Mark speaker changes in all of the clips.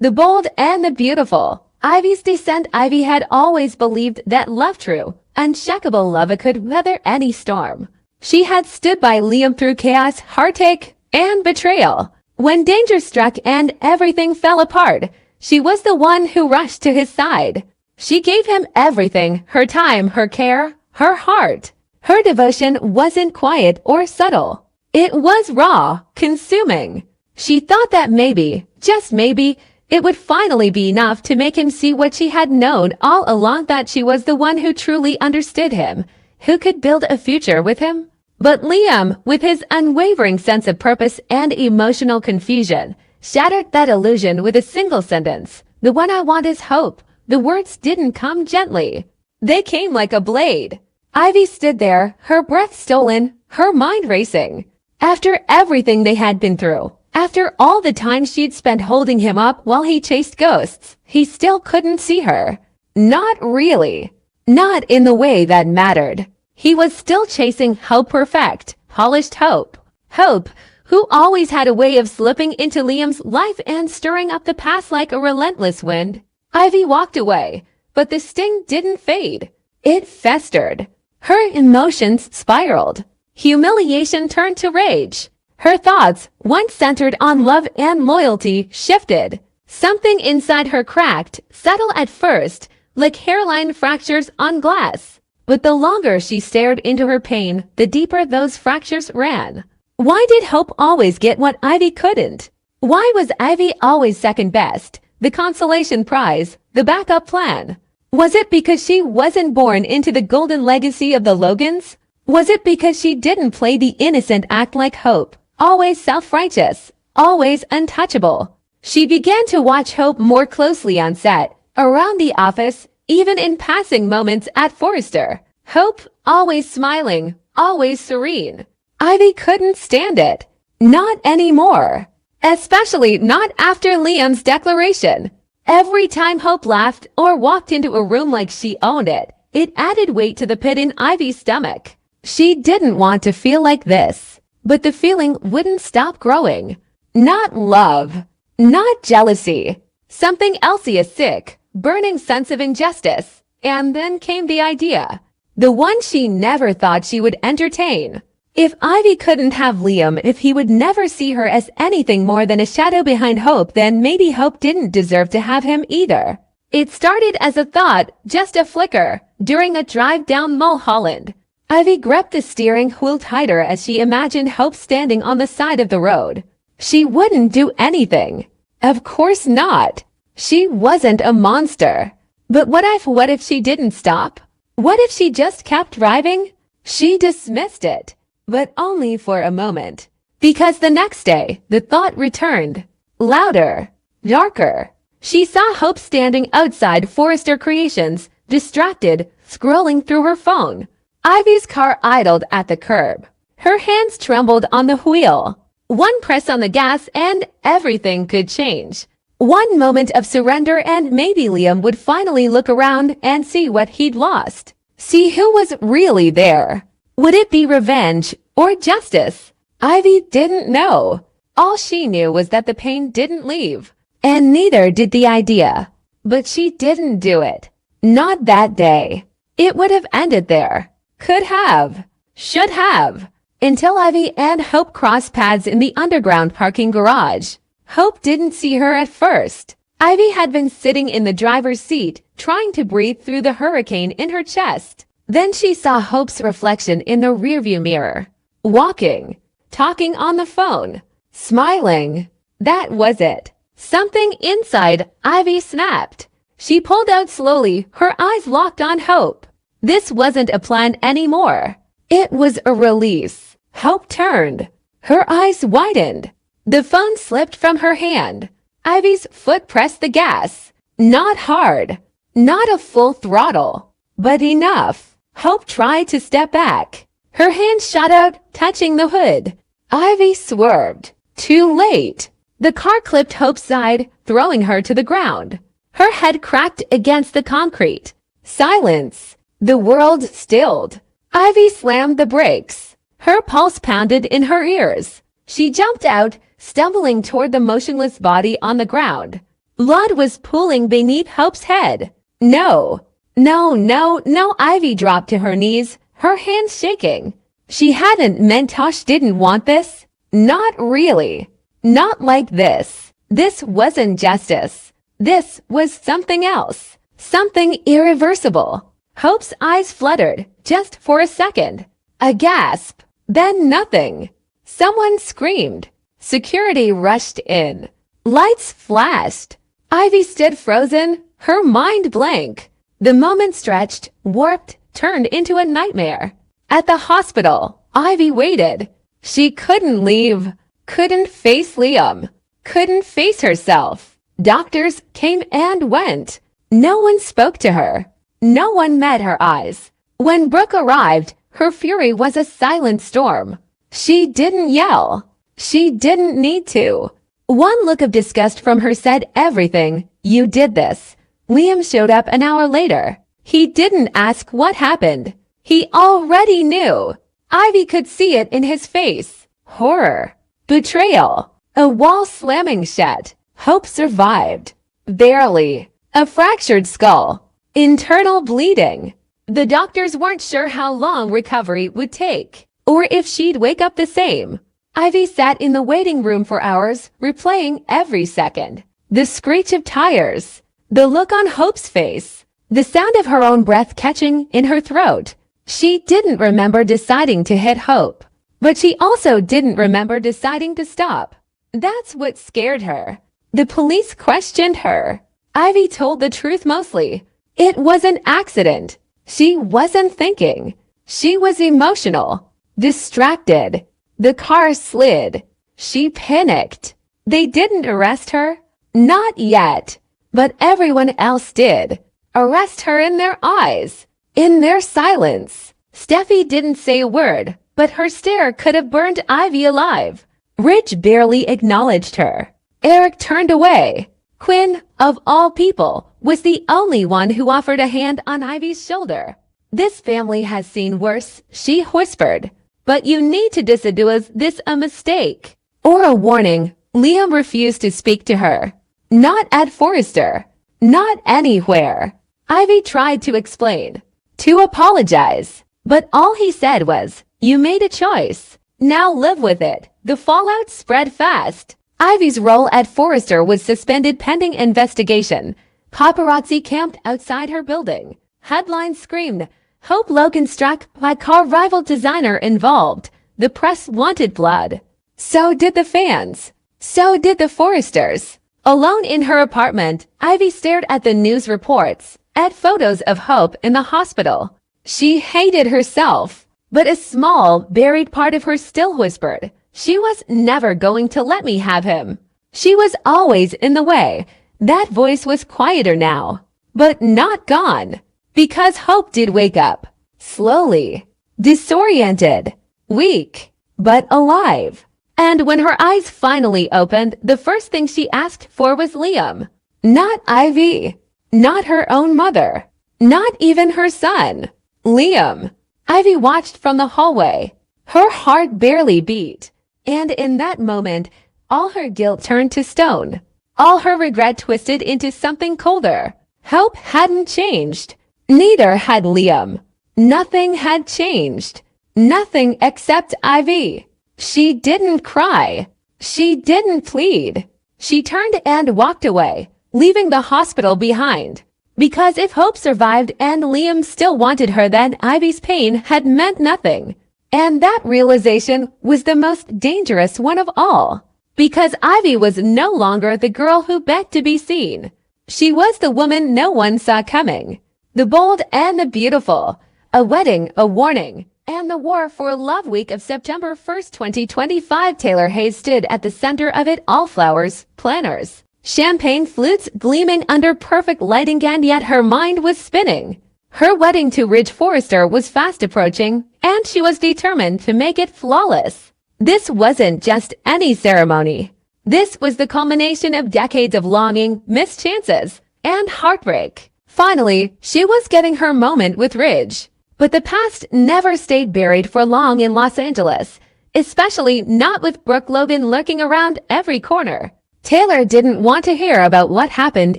Speaker 1: the bold and the beautiful. Ivy's descent. Ivy had always believed that love, true, unshakable love, could weather any storm. She had stood by Liam through chaos, heartache, and betrayal. When danger struck and everything fell apart, she was the one who rushed to his side. She gave him everything, her time, her care, her heart. Her devotion wasn't quiet or subtle. It was raw, consuming. She thought that maybe, just maybe, it would finally be enough to make him see what she had known all along, that she was the one who truly understood him, who could build a future with him. But Liam, with his unwavering sense of purpose and emotional confusion, shattered that illusion with a single sentence. The one I want is hope. The words didn't come gently. They came like a blade. Ivy stood there, her breath stolen, her mind racing. After everything they had been through, after all the time she'd spent holding him up while he chased ghosts, he still couldn't see her. Not really. Not in the way that mattered. He was still chasing hope, perfect, polished hope. Hope, who always had a way of slipping into Liam's life and stirring up the past like a relentless wind. Ivy walked away, but the sting didn't fade. It festered. Her emotions spiraled. Humiliation turned to rage. Her thoughts, once centered on love and loyalty, shifted. Something inside her cracked, subtle at first, like hairline fractures on glass. But the longer she stared into her pain, the deeper those fractures ran. Why did Hope always get what Ivy couldn't? Why was Ivy always second best, the consolation prize, the backup plan? Was it because she wasn't born into the golden legacy of the Logans? Was it because she didn't play the innocent act like Hope, always self-righteous, always untouchable? She began to watch Hope more closely on set, around the office, even in passing moments at Forrester. Hope, always smiling, always serene. Ivy couldn't stand it. Not anymore. Especially not after Liam's declaration. Every time Hope laughed or walked into a room like she owned it, it added weight to the pit in Ivy's stomach. She didn't want to feel like this, but the feeling wouldn't stop growing. Not love. Not jealousy. Something else, a sick, burning sense of injustice. And then came the idea. The one she never thought she would entertain. If Ivy couldn't have Liam, if he would never see her as anything more than a shadow behind Hope, then maybe Hope didn't deserve to have him either. It started as a thought, just a flicker, during a drive down Mulholland. Ivy gripped the steering wheel tighter as she imagined Hope standing on the side of the road. She wouldn't do anything. Of course not. She wasn't a monster. But what if she didn't stop? What if she just kept driving? She dismissed it, but only for a moment. Because the next day, the thought returned. Louder, darker. She saw Hope standing outside Forrester Creations, distracted, scrolling through her phone. Ivy's car idled at the curb. Her hands trembled on the wheel. One press on the gas and everything could change. One moment of surrender and maybe Liam would finally look around and see what he'd lost. See who was really there. Would it be revenge or justice? Ivy didn't know. All she knew was that the pain didn't leave. And neither did the idea. But she didn't do it. Not that day. It would have ended there. Could have. Should have. Until Ivy and Hope crossed paths in the underground parking garage. Hope didn't see her at first. Ivy had been sitting in the driver's seat, trying to breathe through the hurricane in her chest. Then she saw Hope's reflection in the rearview mirror. Walking. Talking on the phone. Smiling. That was it. Something inside Ivy snapped. She pulled out slowly, her eyes locked on Hope. This wasn't a plan anymore. It was a release. Hope turned. Her eyes widened. The phone slipped from her hand. Ivy's foot pressed the gas. Not hard. Not a full throttle. But enough. Hope tried to step back. Her hand shot out, touching the hood. Ivy swerved. Too late. The car clipped Hope's side, throwing her to the ground. Her head cracked against the concrete. Silence. The world stilled. Ivy slammed the brakes. Her pulse pounded in her ears. She jumped out, stumbling toward the motionless body on the ground. Blood was pooling beneath Hope's head. No, no, no, no. Ivy dropped to her knees, her hands shaking. She hadn't meant Tosh didn't want this. Not really. Not like this. This wasn't justice. This was something else. Something irreversible. Hope's eyes fluttered, just for a second. A gasp. Then nothing. Someone screamed. Security rushed in. Lights flashed. Ivy stood frozen, her mind blank. The moment stretched, warped, turned into a nightmare. At the hospital, Ivy waited. She couldn't leave, couldn't face Liam, couldn't face herself. Doctors came and went. No one spoke to her. No one met her eyes. When Brooke arrived, her fury was a silent storm. She didn't yell. She didn't need to. One look of disgust from her said everything. You did this. Liam showed up an hour later. He didn't ask what happened. He already knew. Ivy could see it in his face. Horror. Betrayal. A wall slamming shut. Hope survived. Barely. A fractured skull. Internal bleeding. The doctors weren't sure how long recovery would take, or if she'd wake up the same. Ivy sat in the waiting room for hours, replaying every second. The screech of tires. The look on Hope's face. The sound of her own breath catching in her throat. She didn't remember deciding to hit Hope, but she also didn't remember deciding to stop. That's what scared her. The police questioned her. Ivy told the truth mostly. It was an accident. She wasn't thinking. She was emotional. Distracted. The car slid. She panicked. They didn't arrest her. Not yet. But everyone else did. Arrest her in their eyes. In their silence. Steffi didn't say a word, but her stare could have burned Ivy alive. Rich barely acknowledged her. Eric turned away. Quinn, of all people, was the only one who offered a hand on Ivy's shoulder. This family has seen worse, she whispered. But you need to decide, was this a mistake? Or a warning? Liam refused to speak to her. Not at Forrester. Not anywhere. Ivy tried to explain. To apologize. But all he said was, you made a choice. Now live with it. The fallout spread fast. Ivy's role at Forrester was suspended pending investigation. Paparazzi camped outside her building. Headlines screamed, Hope Logan struck by car rival designer involved. The press wanted blood. So did the fans. So did the Forresters. Alone in her apartment, Ivy stared at the news reports, at photos of Hope in the hospital. She hated herself, but a small, buried part of her still whispered, she was never going to let me have him. She was always in the way. That voice was quieter now, but not gone. Because Hope did wake up. Slowly. Disoriented. Weak. But alive. And when her eyes finally opened, the first thing she asked for was Liam. Not Ivy. Not her own mother. Not even her son. Liam. Ivy watched from the hallway. Her heart barely beat. And in that moment, all her guilt turned to stone. All her regret twisted into something colder. Hope hadn't changed. Neither had Liam. Nothing had changed. Nothing except Ivy. She didn't cry. She didn't plead. She turned and walked away, leaving the hospital behind. Because if Hope survived and Liam still wanted her, then Ivy's pain had meant nothing. And that realization was the most dangerous one of all. Because Ivy was no longer the girl who begged to be seen. She was the woman no one saw coming. The bold and the beautiful. A wedding, a warning. And the war for love week of September 1st, 2025. Taylor Hayes stood at the center of it all. Flowers, planners, champagne flutes gleaming under perfect lighting, and yet her mind was spinning. Her wedding to Ridge Forrester was fast approaching, and she was determined to make it flawless. This wasn't just any ceremony. This was the culmination of decades of longing, missed chances, and heartbreak. Finally, she was getting her moment with Ridge. But the past never stayed buried for long in Los Angeles, especially not with Brooke Logan lurking around every corner. Taylor didn't want to hear about what happened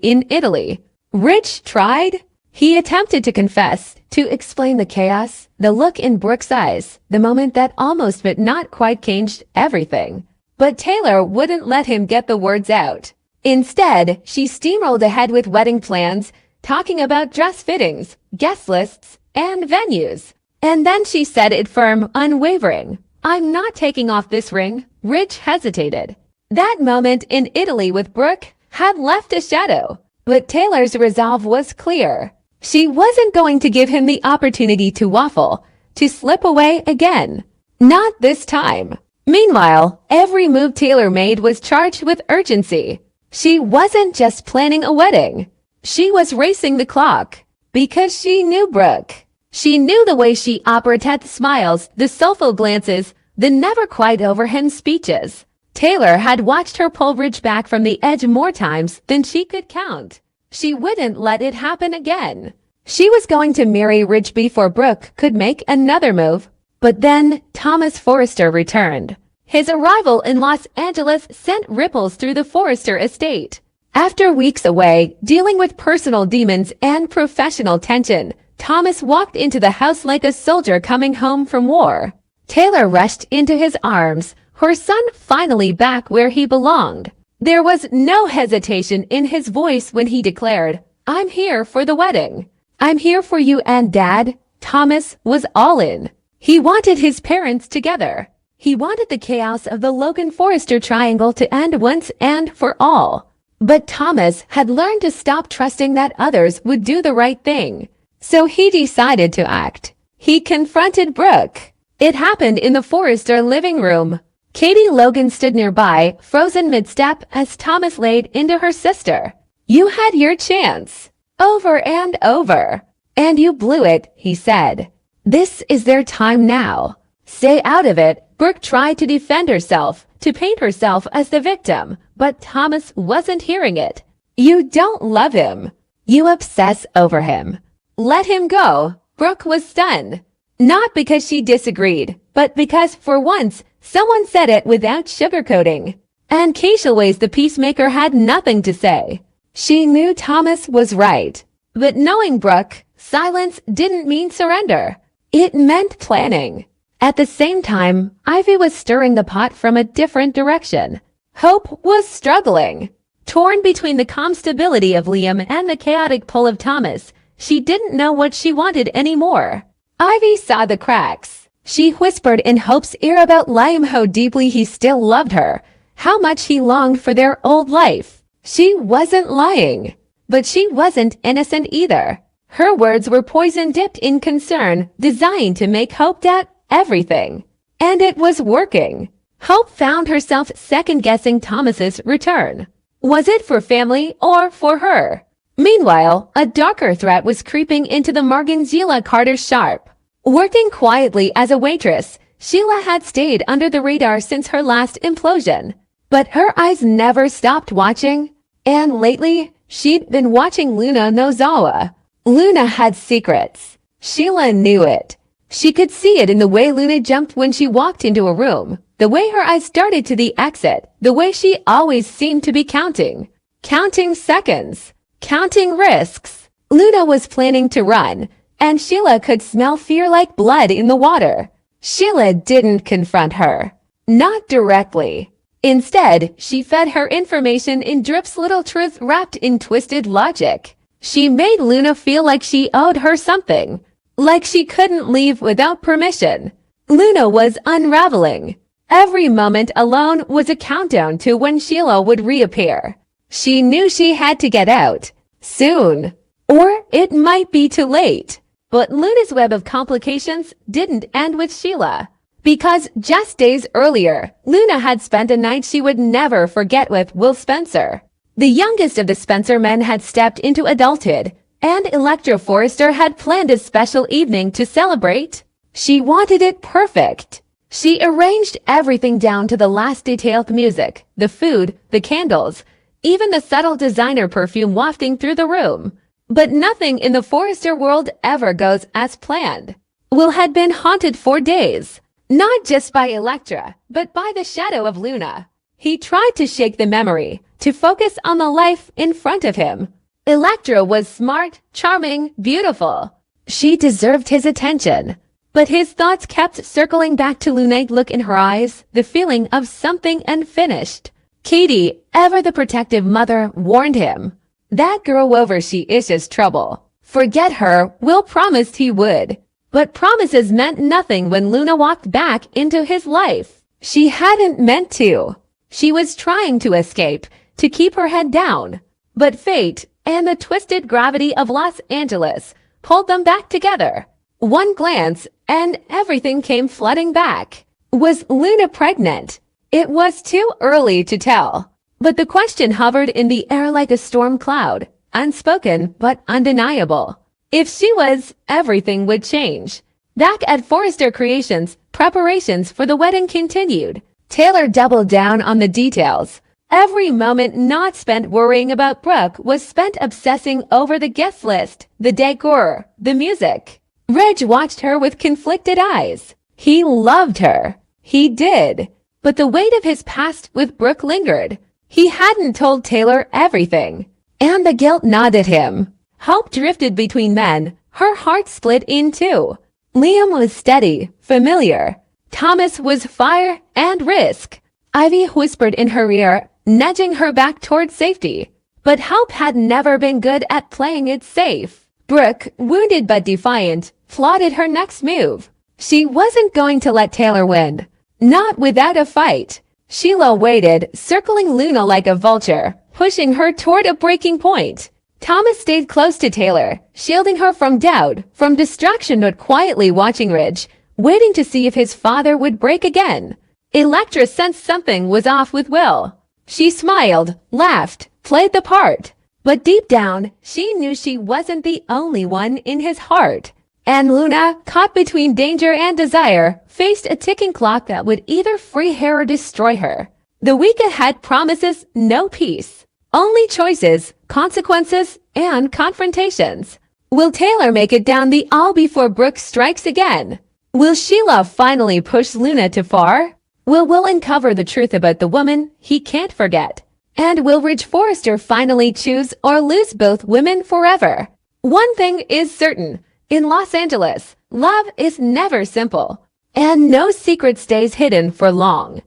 Speaker 1: in Italy. Rich tried. He attempted to confess, to explain the chaos, the look in Brooke's eyes, the moment that almost but not quite changed everything. But Taylor wouldn't let him get the words out. Instead, she steamrolled ahead with wedding plans, talking about dress fittings, guest lists, and venues. And then she said it firm, unwavering. "I'm not taking off this ring." Rich hesitated. That moment in Italy with Brooke had left a shadow, but Taylor's resolve was clear. She wasn't going to give him the opportunity to waffle, to slip away again. Not this time. Meanwhile, every move Taylor made was charged with urgency. She wasn't just planning a wedding. She was racing the clock. Because she knew Brooke. She knew the way she operated, the smiles, the soulful glances, the never quite over him speeches. Taylor had watched her pull Rich back from the edge more times than she could count. She wouldn't let it happen again. She was going to marry Rich before Brooke could make another move. But then Thomas Forrester returned. His arrival in Los Angeles sent ripples through the Forrester estate. After weeks away, dealing with personal demons and professional tension, Thomas walked into the house like a soldier coming home from war. Taylor rushed into his arms, her son finally back where he belonged. There was no hesitation in his voice when he declared, "I'm here for the wedding. I'm here for you and Dad." Thomas was all in. He wanted his parents together. He wanted the chaos of the Logan Forrester triangle to end once and for all. But Thomas had learned to stop trusting that others would do the right thing. So he decided to act. He confronted Brooke. It happened in the Forrester living room. Katie Logan stood nearby, frozen mid-step as Thomas laid into her sister. "You had your chance. Over and over. And you blew it," he said. "This is their time now. Stay out of it." Brooke tried to defend herself, to paint herself as the victim, but Thomas wasn't hearing it. "You don't love him. You obsess over him. Let him go." Brooke was stunned. Not because she disagreed, but because, for once, someone said it without sugarcoating. And Keisha the peacemaker had nothing to say. She knew Thomas was right. But knowing Brooke, silence didn't mean surrender. It meant planning. At the same time, Ivy was stirring the pot from a different direction. Hope was struggling. Torn between the calm stability of Liam and the chaotic pull of Thomas, she didn't know what she wanted anymore. Ivy saw the cracks. She whispered in Hope's ear about Liam, how deeply he still loved her, how much he longed for their old life. She wasn't lying, but she wasn't innocent either. Her words were poison dipped in concern, designed to make Hope doubt everything. And it was working. Hope found herself second-guessing Thomas's return. Was it for family or for her? Meanwhile, a darker threat was creeping into the Margin Carter Sharp. Working quietly as a waitress, Sheila had stayed under the radar since her last implosion. But her eyes never stopped watching. And lately, she'd been watching Luna Nozawa. Luna had secrets. Sheila knew it. She could see it in the way Luna jumped when she walked into a room, the way her eyes darted to the exit, the way she always seemed to be counting. Counting seconds. Counting risks. Luna was planning to run, and Sheila could smell fear like blood in the water. Sheila didn't confront her. Not directly. Instead, she fed her information in drips, little truths wrapped in twisted logic. She made Luna feel like she owed her something. Like she couldn't leave without permission. Luna was unraveling. Every moment alone was a countdown to when Sheila would reappear. She knew she had to get out. Soon. Or it might be too late. But Luna's web of complications didn't end with Sheila. Because just days earlier, Luna had spent a night she would never forget with Will Spencer. The youngest of the Spencer men had stepped into adulthood, and Electra Forrester had planned a special evening to celebrate. She wanted it perfect. She arranged everything down to the last detail: the music, the food, the candles, even the subtle designer perfume wafting through the room. But nothing in the Forrester world ever goes as planned. Will had been haunted for days, not just by Electra, but by the shadow of Luna. He tried to shake the memory, to focus on the life in front of him. Electra was smart, charming, beautiful. She deserved his attention. But his thoughts kept circling back to Luna's look in her eyes, the feeling of something unfinished. Katie, ever the protective mother, warned him. That girl over she is just trouble. Forget her, Will promised he would. But promises meant nothing when Luna walked back into his life. She hadn't meant to. She was trying to escape, to keep her head down. But fate, and the twisted gravity of Los Angeles, pulled them back together. One glance, and everything came flooding back. Was Luna pregnant? It was too early to tell. But the question hovered in the air like a storm cloud, unspoken but undeniable. If she was, everything would change. Back at Forrester Creations, preparations for the wedding continued. Taylor doubled down on the details. Every moment not spent worrying about Brooke was spent obsessing over the guest list, the decor, the music. Reg watched her with conflicted eyes. He loved her. He did. But the weight of his past with Brooke lingered. He hadn't told Taylor everything. And the guilt gnawed at him. Hope drifted between men. Her heart split in two. Liam was steady, familiar. Thomas was fire and risk. Ivy whispered in her ear, nudging her back toward safety. But Hope had never been good at playing it safe. Brooke, wounded but defiant, plotted her next move. She wasn't going to let Taylor win. Not without a fight. Sheila waited, circling Luna like a vulture, pushing her toward a breaking point. Thomas stayed close to Taylor, shielding her from doubt, from distraction but quietly watching Ridge, waiting to see if his father would break again. Electra sensed something was off with Will. She smiled, laughed, played the part. But deep down, she knew she wasn't the only one in his heart. And Luna, caught between danger and desire, faced a ticking clock that would either free her or destroy her. The week ahead promises no peace. Only choices, consequences, and confrontations. Will Taylor make it down the aisle before Brooke strikes again? Will Sheila finally push Luna too far? Will Will uncover the truth about the woman he can't forget? And will Ridge Forrester finally choose or lose both women forever? One thing is certain. In Los Angeles, love is never simple. And no secret stays hidden for long.